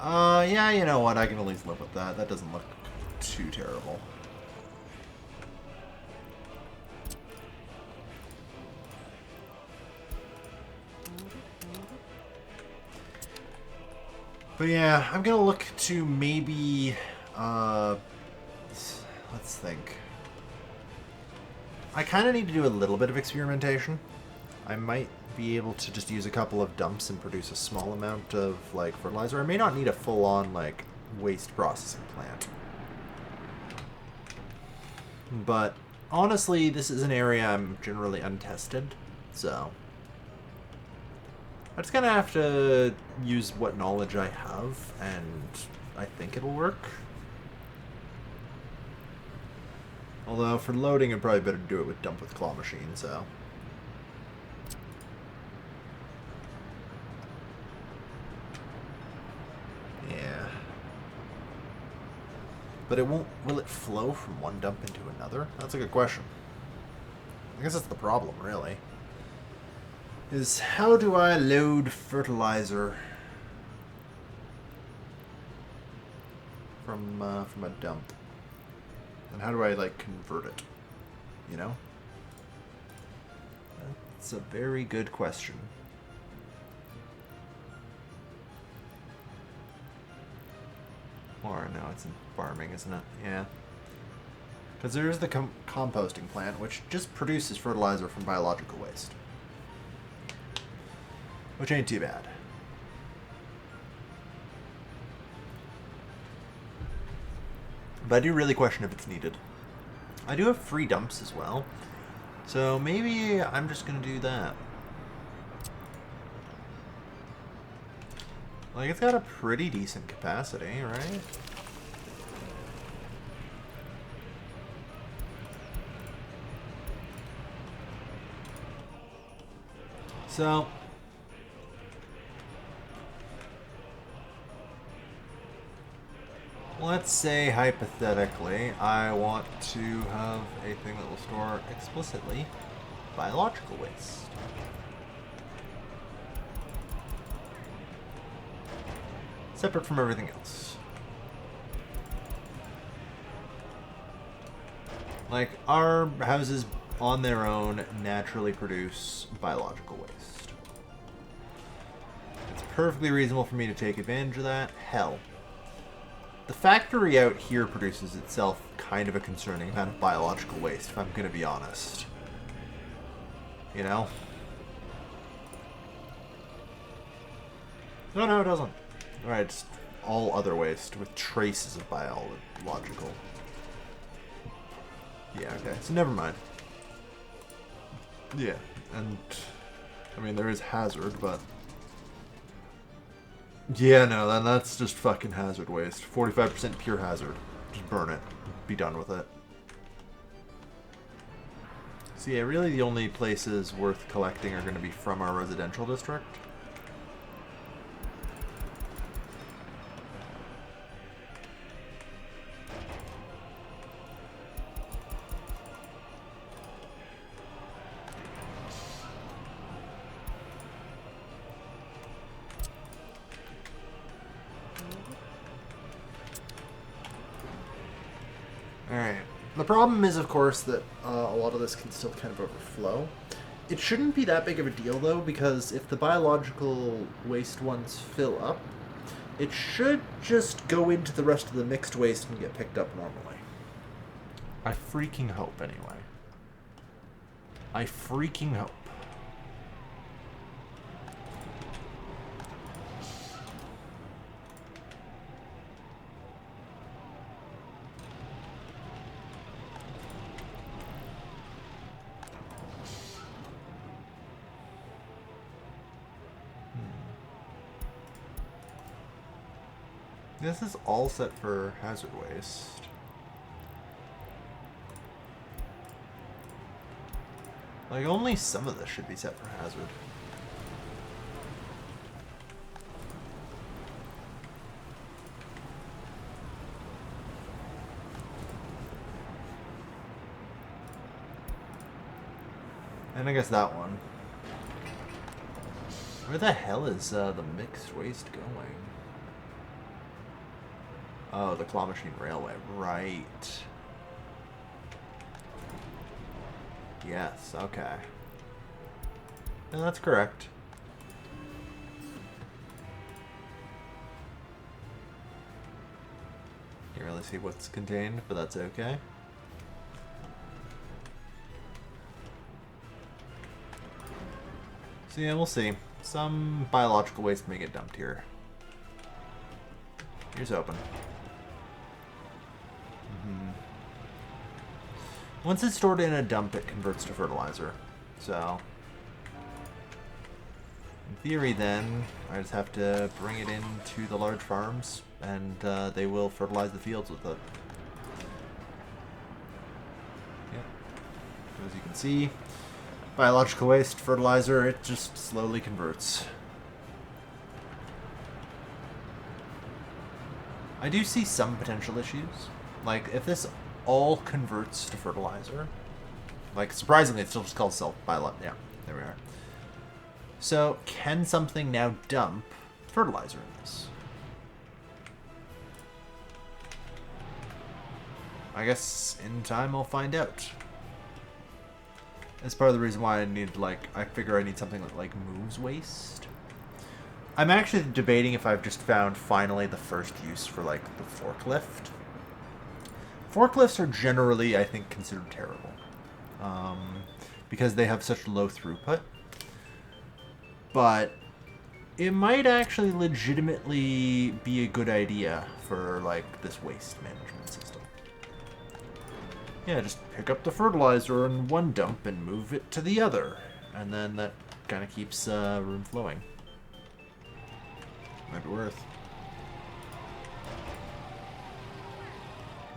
S1: Yeah, you know what? I can at least live with that. That doesn't look too terrible. But yeah, I'm gonna look to maybe, let's think. I kind of need to do a little bit of experimentation. I might be able to just use a couple of dumps and produce a small amount of, like, fertilizer. I may not need a full-on, like, waste processing plant. But, honestly, this is an area I'm generally untested, so... I just kind of have to use what knowledge I have, and I think it'll work. Although, for loading, I'd probably better do it with dump with claw machine, so... Yeah. But it won't... Will it flow from one dump into another? That's a good question. I guess that's the problem, really. Is how do I load fertilizer from a dump? And how do I, like, convert it? You know? That's a very good question. Or, no, it's in farming, isn't it? Yeah. Because there is the composting plant, which just produces fertilizer from biological waste. Which ain't too bad. But I do really question if it's needed. I do have free dumps as well. So maybe I'm just going to do that. Like, it's got a pretty decent capacity, right? So... let's say, hypothetically, I want to have a thing that will store explicitly biological waste. Separate from everything else. Like, our houses on their own naturally produce biological waste. It's perfectly reasonable for me to take advantage of that. Hell. The factory out here produces itself kind of a concerning amount of biological waste, if I'm going to be honest. You know? No, it doesn't. Alright, it's all other waste with traces of biological. Yeah, okay, so never mind. Yeah, and I mean, there is hazard, but... yeah, no, then that's just fucking hazard waste. 45% pure hazard. Just burn it. Be done with it. So yeah, really the only places worth collecting are going to be from our residential district. Alright. The problem is, of course, that a lot of this can still kind of overflow. It shouldn't be that big of a deal, though, because if the biological waste ones fill up, it should just go into the rest of the mixed waste and get picked up normally. I freaking hope, anyway. I freaking hope. This is all set for hazard waste. Like, only some of this should be set for hazard. And I guess that one. Where the hell is the mixed waste going? Oh, the claw machine railway. Right. Yes, okay. No, that's correct. Can't really see what's contained, but that's okay. So yeah, we'll see. Some biological waste may get dumped here. Here's open. Once it's stored in a dump, it converts to fertilizer. So, in theory then, I just have to bring it into the large farms, and they will fertilize the fields with it. Yep. As you can see, biological waste, fertilizer, it just slowly converts. I do see some potential issues. Like, if this all converts to fertilizer, like, surprisingly, it's still just called self-biolog. Yeah, there we are. So, can something now dump fertilizer in this? I guess in time I'll find out. That's part of the reason why I need, like, I figure I need something that, like, moves waste. I'm actually debating if I've just found, finally, the first use for, like, the forklift. Forklifts are generally, I think, considered terrible. Because they have such low throughput. But it might actually legitimately be a good idea for, like, this waste management system. Yeah, just pick up the fertilizer in one dump and move it to the other. And then that kind of keeps room flowing. Might be worth.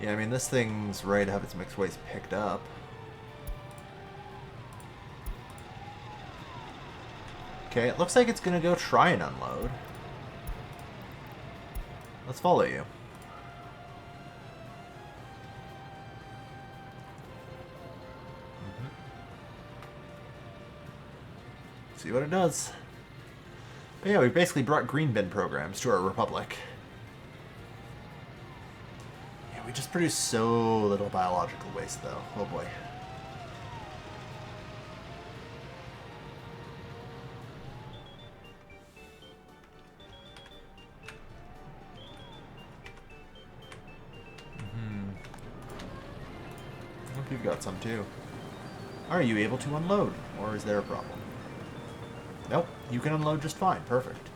S1: Yeah, I mean, this thing's ready to have its mixed waste picked up. Okay, it looks like it's going to go try and unload. Let's follow you. See what it does. But yeah, we basically brought green bin programs to our republic. Yeah, we just produce so little biological waste, though. Oh boy. I hope you've got some too. Are you able to unload, or is there a problem? Nope, you can unload just fine. Perfect.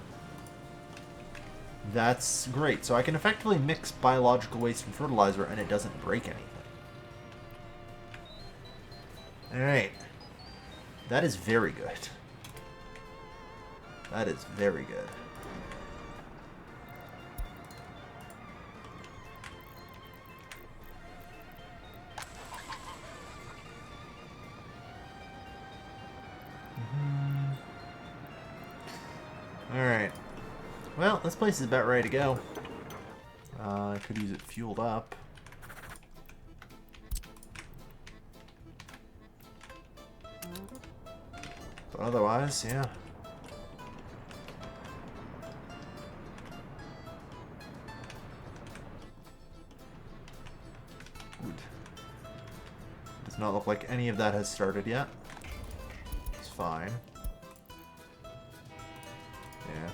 S1: That's great. So I can effectively mix biological waste and fertilizer, and it doesn't break anything. Alright. That is very good. That is very good. Alright. Well, this place is about ready to go. I could use it fueled up. But otherwise, yeah. Good. Does not look like any of that has started yet. It's fine. Yeah.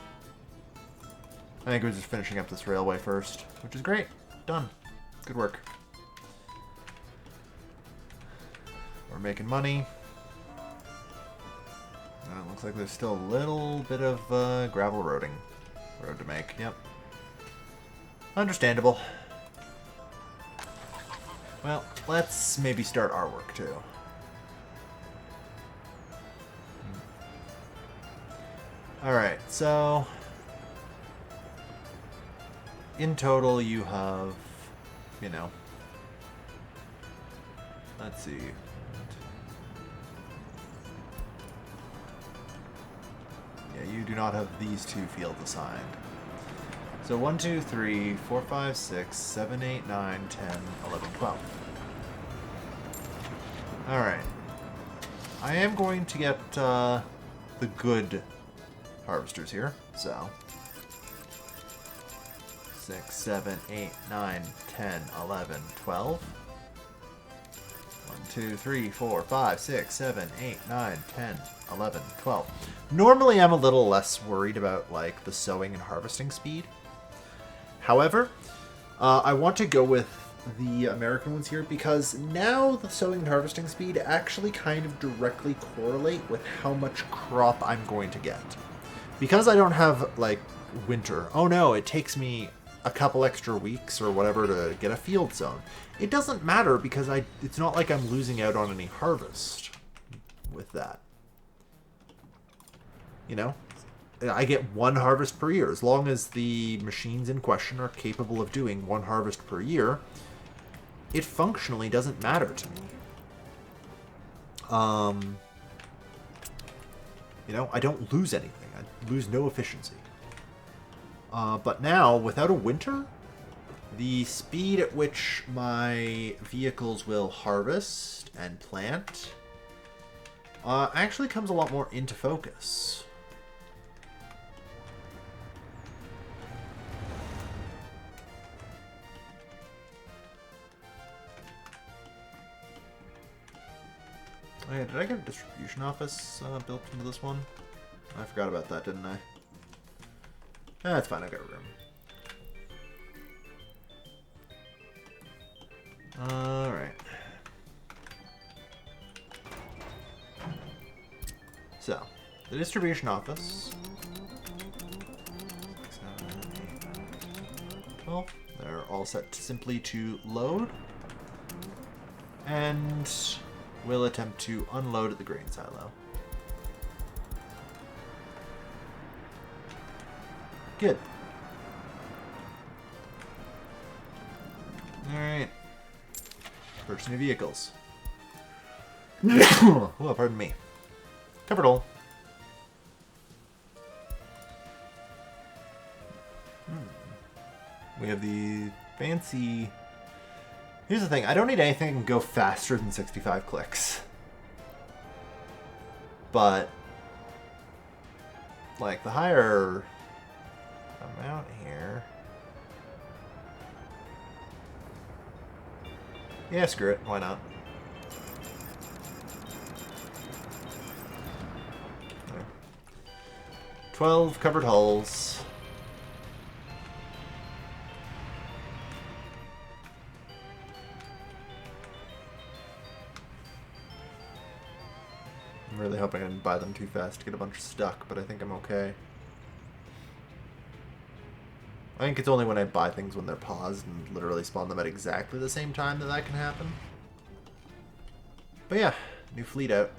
S1: I think we're just finishing up this railway first, which is great. Done. Good work. We're making money. And it looks like there's still a little bit of gravel road to make. Yep. Understandable. Well, let's maybe start our work too. Alright, so in total you have, you know, let's see. Yeah, you do not have these two fields assigned. So 1, 2, 3, 4, 5, 6, 7, 8, 9, 10, 11, 12. Alright. I am going to get the good harvesters here, so 6, 7, 8, 9, 10, 11, 12. 1, 2, 3, 4, 5, 6, 7, 8, 9, 10, 11, 12. Normally I'm a little less worried about like the sowing and harvesting speed. However, I want to go with the American ones here because now the sowing and harvesting speed actually kind of directly correlate with how much crop I'm going to get. Because I don't have, like, winter, oh no, it takes me a couple extra weeks or whatever to get a field sown. It doesn't matter because it's not like I'm losing out on any harvest with that. You know? I get one harvest per year. As long as the machines in question are capable of doing one harvest per year, it functionally doesn't matter to me. You know, I don't lose anything. I lose no efficiency. But now, without a winter, The speed at which my vehicles will harvest and plant actually comes a lot more into focus. Oh yeah, did I get a distribution office built into this one? I forgot about that, didn't I? That's fine, I got room. Alright. So, the distribution office. 6, 7, 8, 12. They're all set simply to load. And we'll attempt to unload at the grain silo. Good. Alright. Purchase new vehicles. Oh, pardon me. Covered all. We have the fancy... Here's the thing. I don't need anything that can go faster than 65 clicks. But... like, the higher amount here... Yeah, screw it. Why not? There. 12 covered hulls. I'm really hoping I didn't buy them too fast to get a bunch stuck, but I think I'm okay. I think it's only when I buy things when they're paused and literally spawn them at exactly the same time that that can happen. But yeah, new fleet out.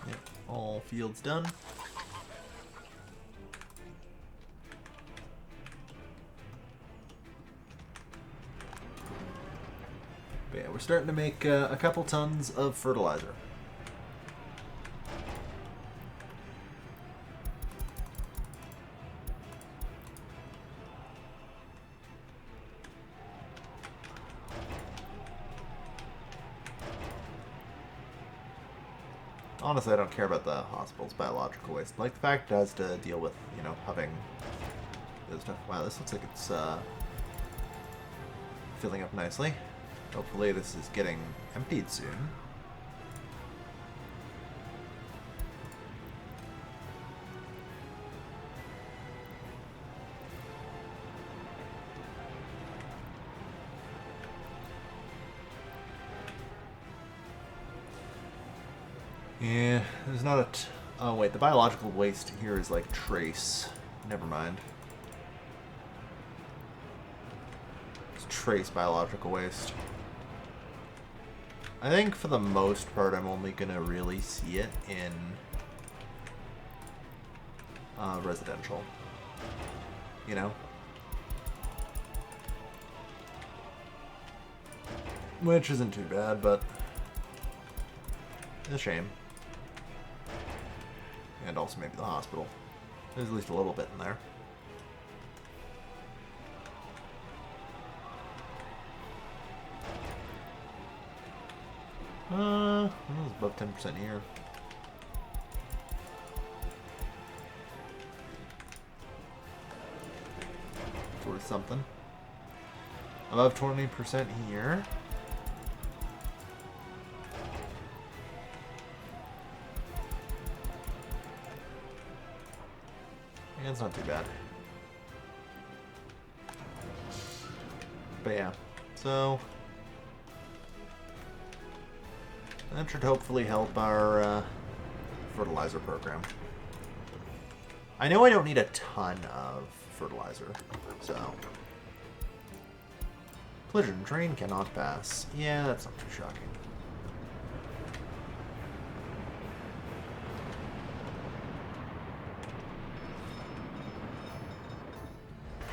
S1: Yep, all fields done. But yeah, we're starting to make a couple tons of fertilizer. Honestly, I don't care about the hospital's biological waste. Like the fact it has to deal with, you know, having this stuff. Wow, this looks like it's filling up nicely. Hopefully this is getting emptied soon. Yeah, there's not a oh wait, the biological waste here is like trace. Never mind. It's trace biological waste. I think for the most part I'm only gonna really see it in residential. You know? Which isn't too bad, but it's a shame. And also maybe the hospital. There's at least a little bit in there. It's above 10% here. It's worth something. Above 20% here. Yeah, it's not too bad. But yeah, so that should hopefully help our fertilizer program. I know I don't need a ton of fertilizer, so... Collision train cannot pass. Yeah, that's not too shocking.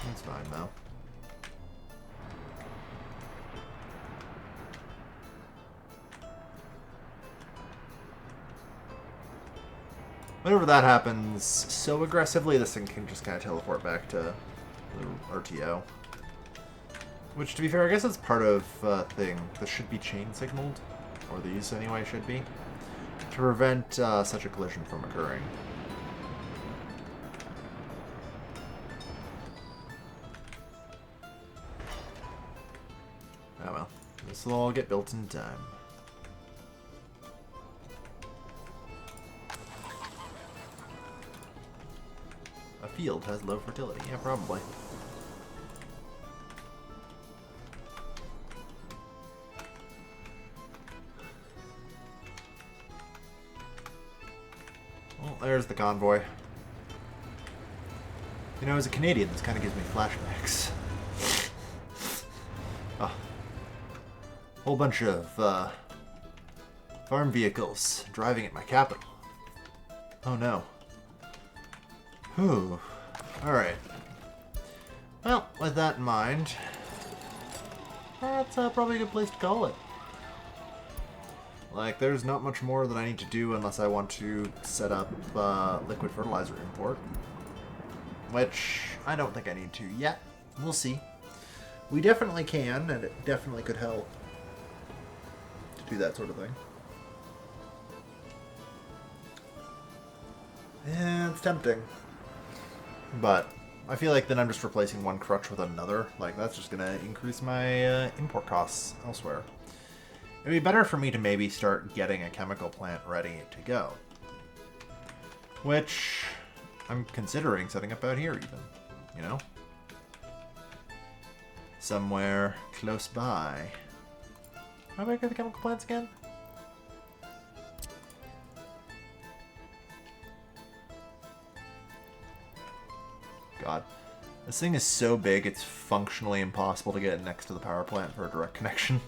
S1: That's fine, though. Whenever that happens so aggressively, this thing can just kind of teleport back to the RTO. Which, to be fair, I guess it's part of thing. This should be chain signaled, or these anyway should be, to prevent such a collision from occurring. Oh well, this will all get built in time. A field has low fertility. Yeah, probably. Well, there's the convoy. You know, as a Canadian, this kind of gives me flashbacks. Oh. Whole bunch of farm vehicles driving at my capital. Oh no. Whew. Alright. Well, with that in mind, that's probably a good place to call it. Like, there's not much more that I need to do unless I want to set up liquid fertilizer import. Which I don't think I need to yet. We'll see. We definitely can, and it definitely could help to do that sort of thing. Yeah, it's tempting. But I feel like then I'm just replacing one crutch with another. Like, that's just going to increase my import costs elsewhere. It'd be better for me to maybe start getting a chemical plant ready to go. Which I'm considering setting up out here even, you know? Somewhere close by. How big are the chemical plants again? God. This thing is so big, it's functionally impossible to get it next to the power plant for a direct connection.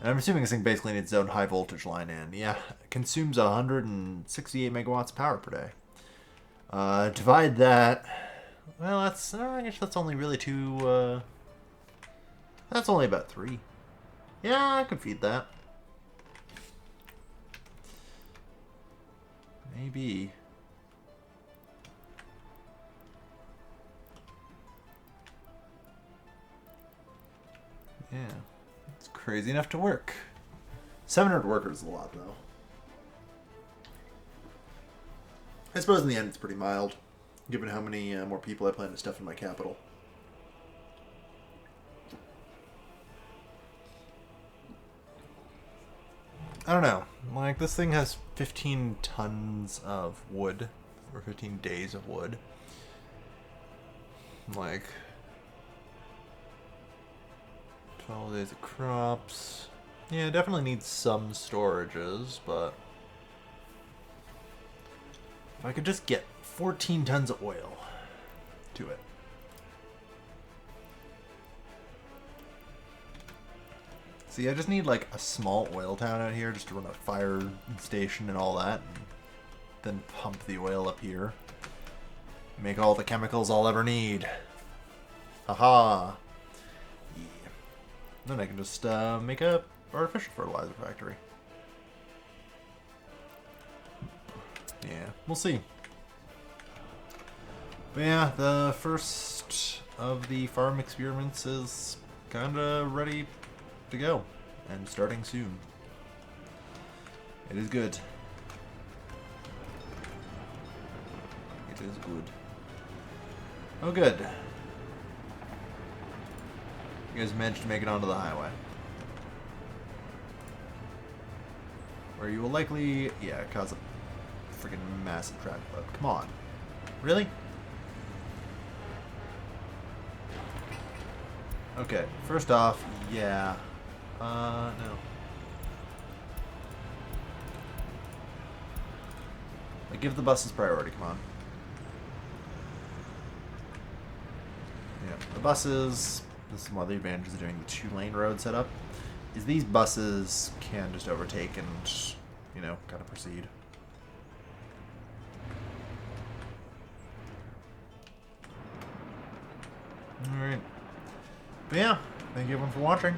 S1: And I'm assuming this thing basically needs its own high voltage line in. Yeah, it consumes 168 megawatts of power per day. Divide that. Well, that's, I guess that's only really two, that's only about 3. Yeah, I could feed that. Maybe. Yeah. It's crazy enough to work. 700 workers is a lot, though. I suppose in the end it's pretty mild, given how many more people I plan to stuff in my capital. I don't know. Like, this thing has 15 tons of wood, or 15 days of wood. Like, 12 days of crops. Yeah, it definitely needs some storages, but if I could just get 14 tons of oil to it. See, I just need like a small oil town out here just to run a fire station and all that, and then pump the oil up here. Make all the chemicals I'll ever need. Haha. Yeah. Then I can just make a artificial fertilizer factory. Yeah, we'll see. But yeah, the first of the farm experiments is kinda ready to go, and starting soon. It is good. It is good. Oh, good. You guys managed to make it onto the highway. Where you will likely, yeah, cause a freaking massive traffic load. Come on. Really? Okay, first off, yeah. No. Like, give the buses priority, come on. Yeah, the buses, this is one of the advantages of doing the 2-lane road setup, is these buses can just overtake and, you know, kind of proceed. Alright. But yeah, thank you everyone for watching.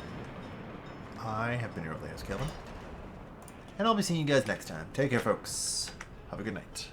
S1: I have been your Kevin, and I'll be seeing you guys next time. Take care, folks. Have a good night.